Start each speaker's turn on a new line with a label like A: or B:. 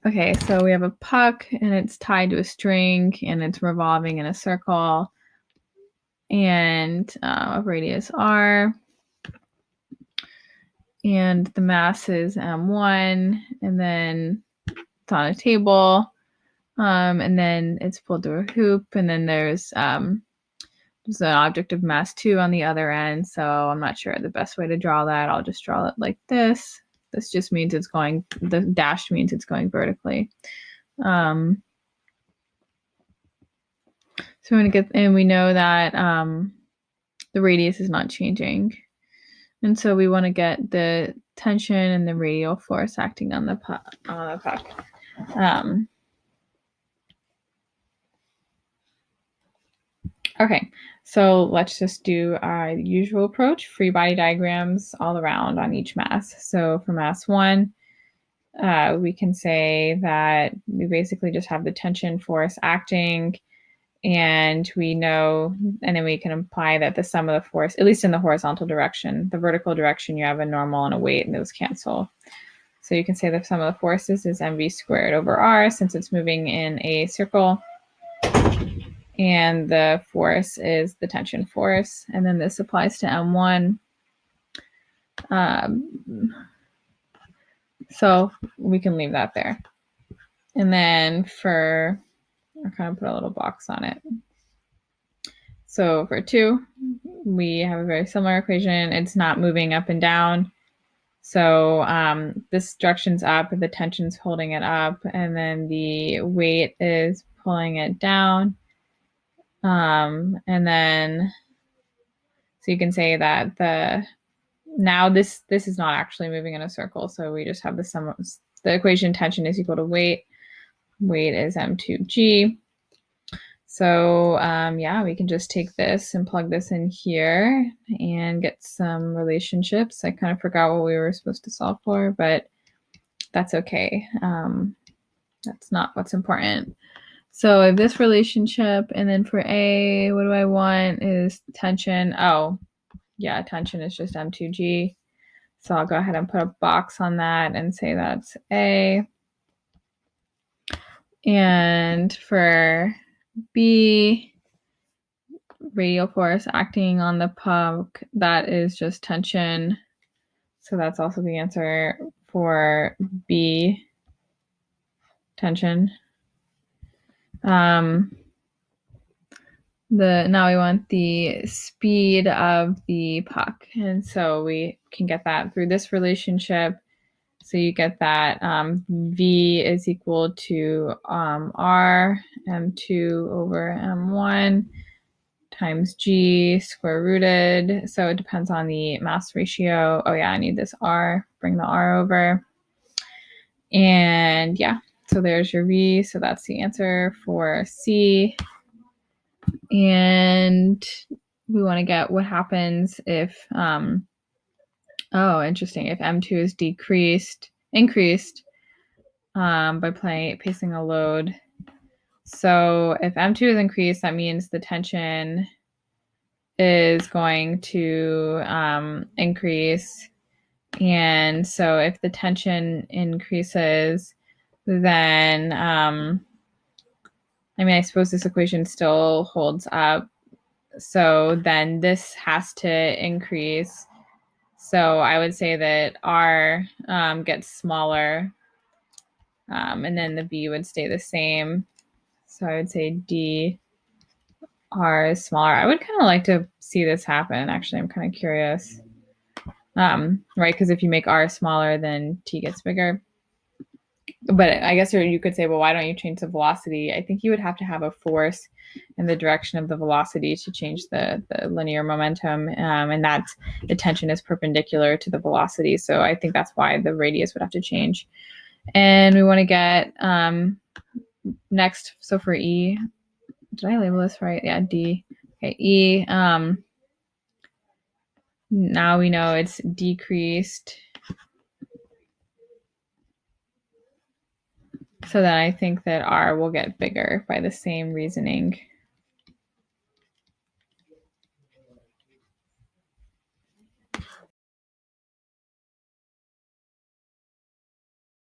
A: Okay, so we have a puck and it's tied to a string and it's revolving in a circle and a radius r. And the mass is m1, and then it's on a table, and then it's pulled through a hoop, and then there's an object of mass 2 on the other end. So I'm not sure the best way to draw that. I'll just draw it like this. This just means it's going, the dash means it's going vertically. So we're going to get, and we know that the radius is not changing. And so we want to get the tension and the radial force acting on the puck. Okay, so let's just do our usual approach, free body diagrams all around on each mass. So for mass 1, we can say that we basically just have the tension force acting, and we know, and then we can imply that the sum of the force, at least in the horizontal direction, the vertical direction, you have a normal and a weight, and those cancel. So you can say the sum of the forces is mv squared over r, since it's moving in a circle. And the force is the tension force. And then this applies to M1. So we can leave that there. And then for, I'll kind of put a little box on it. So for 2, we have a very similar equation. It's not moving up and down. So this direction's up, the tension's holding it up, and then the weight is pulling it down. And then, so you can say that now this is not actually moving in a circle. So we just have the sum of the equation tension is equal to weight. Weight is m2g. So yeah, we can just take this and plug this in here and get some relationships. I kind of forgot what we were supposed to solve for, but that's okay. That's not what's important. So I have this relationship, and then for A, what do I want is tension. Oh, yeah, tension is just m2g. So I'll go ahead and put a box on that and say that's A. And for B, radial force acting on the puck, that is just tension. So that's also the answer for B, tension. Now we want the speed of the puck. And so we can get that through this relationship. So you get that V is equal to R m2 over m1 times G square rooted. So it depends on the mass ratio. Oh yeah, I need this R, bring the R over. And yeah, so there's your V. So that's the answer for C. And we want to get what happens if, oh, interesting, if M2 is increased by placing a load. So if M2 is increased, that means the tension is going to increase. And so if the tension increases, then, I mean, I suppose this equation still holds up. So then this has to increase. So I would say that R gets smaller, and then the V would stay the same. So I would say D, R is smaller. I would kind of like to see this happen. Actually, I'm kind of curious. Right, because if you make R smaller, then T gets bigger. But I guess you could say, well, why don't you change the velocity? I think you would have to have a force in the direction of the velocity to change the linear momentum, and that the tension is perpendicular to the velocity. So I think that's why the radius would have to change. And we want to get next, so for E, did I label this right? Yeah, D. Okay, E. Now we know it's decreased. So then I think that R will get bigger by the same reasoning.